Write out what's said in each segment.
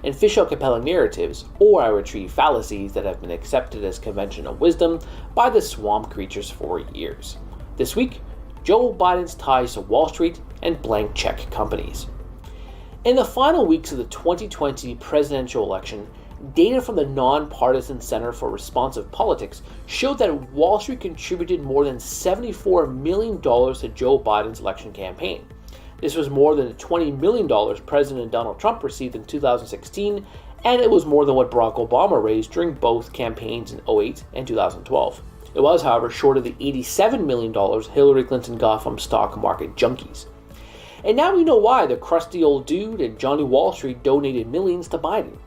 and fish out compelling narratives, or I retrieve fallacies that have been accepted as conventional wisdom by the swamp creatures for years. This week, Joe Biden's ties to Wall Street and blank check companies. In the final weeks of the 2020 presidential election, data from the Nonpartisan Center for Responsive Politics showed that Wall Street contributed more than $74 million to Joe Biden's election campaign. This was more than the $20 million President Donald Trump received in 2016, and it was more than what Barack Obama raised during both campaigns in 2008 and 2012. It was, however, short of the $87 million Hillary Clinton got from stock market junkies. And now we know why the crusty old dude and Johnny Wall Street donated millions to Biden.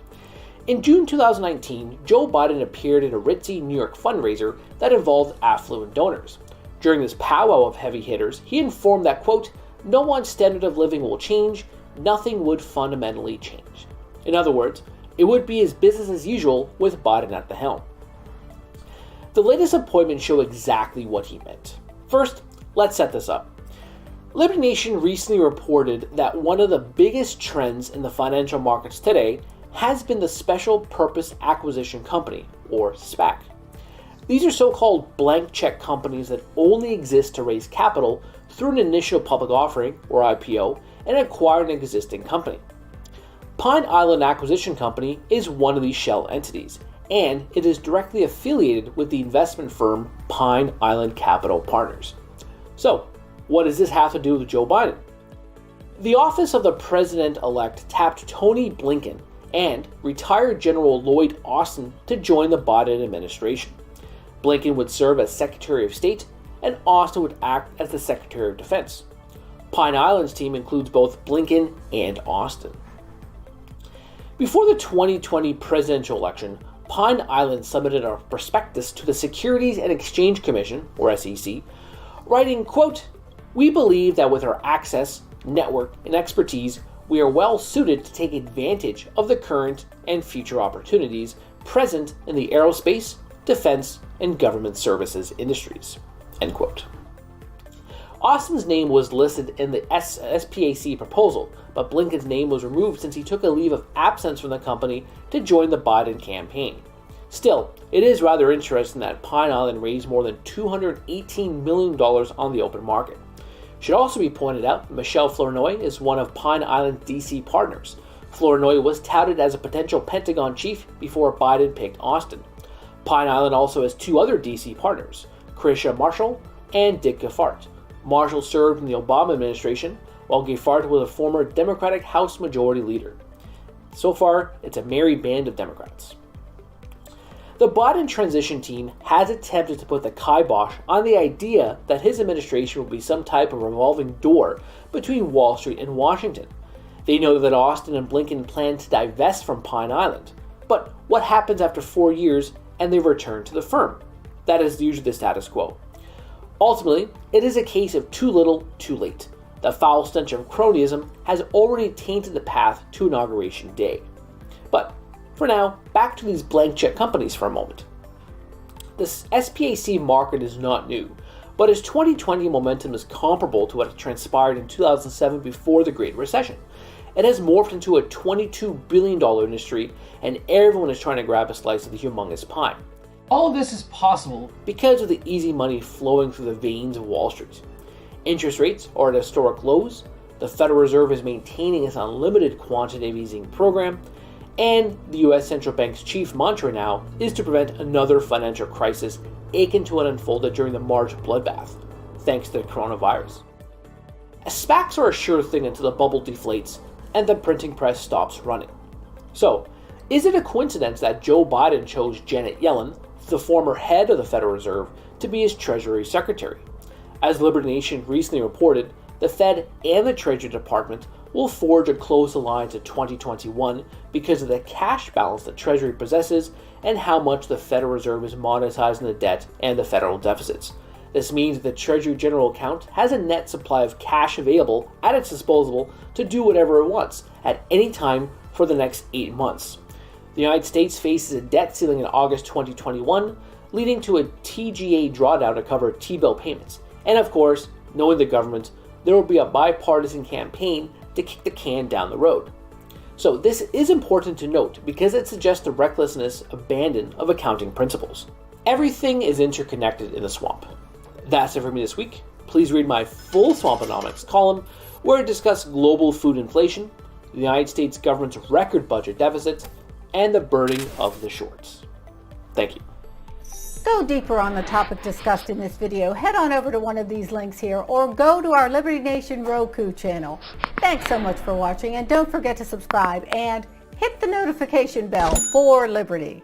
In June 2019, Joe Biden appeared at a ritzy New York fundraiser that involved affluent donors. During this powwow of heavy hitters, he informed that, quote, "No one's standard of living will change, nothing would fundamentally change." In other words, it would be as business as usual with Biden at the helm. The latest appointments show exactly what he meant. First, let's set this up. Liberty Nation recently reported that one of the biggest trends in the financial markets today has been the Special Purpose Acquisition Company, or SPAC. These are so-called blank check companies that only exist to raise capital through an initial public offering, or IPO, and acquire an existing company. Pine Island Acquisition Company is one of these shell entities, and it is directly affiliated with the investment firm Pine Island Capital Partners. So, what does this have to do with Joe Biden? The office of the president-elect tapped Tony Blinken and retired General Lloyd Austin to join the Biden administration. Blinken would serve as Secretary of State, and Austin would act as the Secretary of Defense. Pine Island's team includes both Blinken and Austin. Before the 2020 presidential election, Pine Island submitted a prospectus to the Securities and Exchange Commission, or SEC, writing, quote, "We believe that with our access, network, and expertise, we are well suited to take advantage of the current and future opportunities present in the aerospace, defense, and government services industries." End quote. Austin's name was listed in the SPAC proposal, but Blinken's name was removed since he took a leave of absence from the company to join the Biden campaign. Still, it is rather interesting that Pine Island raised more than $218 million on the open market. It should also be pointed out Michelle Flournoy is one of Pine Island's DC partners. Flournoy was touted as a potential Pentagon chief before Biden picked Austin. Pine Island also has two other DC partners, Krisha Marshall and Dick Gephardt. Marshall served in the Obama administration, while Gephardt was a former Democratic House Majority Leader. So far, it's a merry band of Democrats. The Biden transition team has attempted to put the kibosh on the idea that his administration will be some type of revolving door between Wall Street and Washington. They know that Austin and Blinken plan to divest from Pine Island. But what happens after 4 years and they return to the firm? That is usually the status quo. Ultimately, it is a case of too little, too late. The foul stench of cronyism has already tainted the path to Inauguration Day. But for now, back to these blank check companies for a moment. The SPAC market is not new, but its 2020 momentum is comparable to what transpired in 2007 before the Great Recession. It has morphed into a $22 billion industry, and everyone is trying to grab a slice of the humongous pie. All of this is possible because of the easy money flowing through the veins of Wall Street. Interest rates are at historic lows, the Federal Reserve is maintaining its unlimited quantitative easing program, and the US Central Bank's chief mantra now is to prevent another financial crisis akin to what unfolded during the March bloodbath, thanks to the coronavirus. SPACs are a sure thing until the bubble deflates and the printing press stops running. So, is it a coincidence that Joe Biden chose Janet Yellen, the former head of the Federal Reserve, to be his Treasury Secretary? As Liberty Nation recently reported, the Fed and the Treasury Department will forge a close alliance in 2021 because of the cash balance that Treasury possesses and how much the Federal Reserve is monetizing the debt and the federal deficits. This means that the Treasury General Account has a net supply of cash available at its disposal to do whatever it wants at any time for the next 8 months. The United States faces a debt ceiling in August 2021, leading to a TGA drawdown to cover T-bill payments. And of course, knowing the government, there will be a bipartisan campaign to kick the can down the road. So this is important to note because it suggests the recklessness abandon of accounting principles. Everything is interconnected in the swamp. That's it for me this week. Please read my full Swamponomics column where I discuss global food inflation, the United States government's record budget deficits, and the birding of the shorts. Thank you. Go deeper on the topic discussed in this video, head on over to one of these links here or go to our Liberty Nation Roku channel. Thanks so much for watching, and don't forget to subscribe and hit the notification bell for Liberty.